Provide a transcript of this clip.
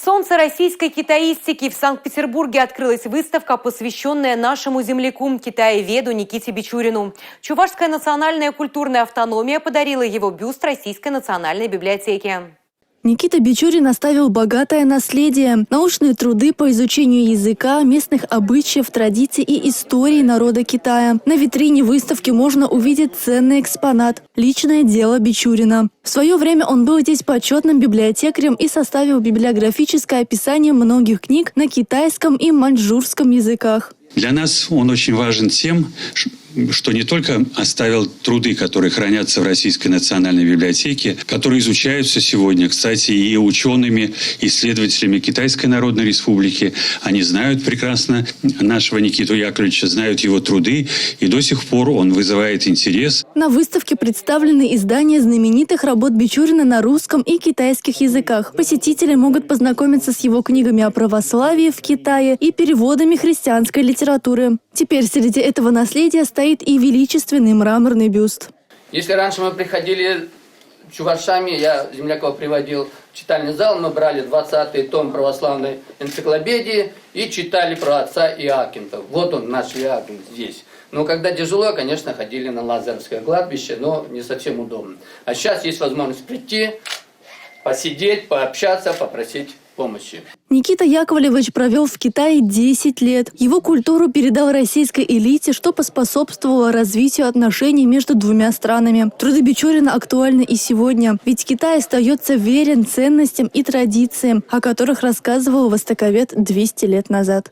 Солнце российской китаистики. В Санкт-Петербурге открылась выставка, посвященная нашему земляку, китаеведу Никите Бичурину. Чувашская национальная культурная автономия подарила его бюст Российской национальной библиотеке. Никита Бичурин оставил богатое наследие. Научные труды по изучению языка, местных обычаев, традиций и истории народа Китая. На витрине выставки можно увидеть ценный экспонат – личное дело Бичурина. В свое время он был здесь почетным библиотекарем и составил библиографическое описание многих книг на китайском и маньчжурском языках. Для нас он очень важен тем, что не только оставил труды, которые хранятся в Российской национальной библиотеке, которые изучаются сегодня, кстати, и учеными, исследователями Китайской Народной Республики. Они знают прекрасно нашего Никиту Яковлевича, знают его труды, и до сих пор он вызывает интерес. На выставке представлены издания знаменитых работ Бичурина на русском и китайских языках. Посетители могут познакомиться с его книгами о православии в Китае и переводами христианской литературы. Теперь среди этого наследия стоит и величественный мраморный бюст. Если раньше мы приходили чувашами, я землякова приводил в читальный зал, мы брали 20-й том православной энциклопедии и читали про отца Иоакинта. Вот он, наш Иоакин, здесь. Но когда тяжело, конечно, ходили на Лазаревское кладбище, но не совсем удобно. А сейчас есть возможность прийти, посидеть, пообщаться, попросить помощи. Никита Яковлевич провел в Китае 10 лет. Его культуру передал российской элите, что поспособствовало развитию отношений между двумя странами. Труды Бичурина актуальны и сегодня, ведь Китай остается верен ценностям и традициям, о которых рассказывал востоковед 200 лет назад.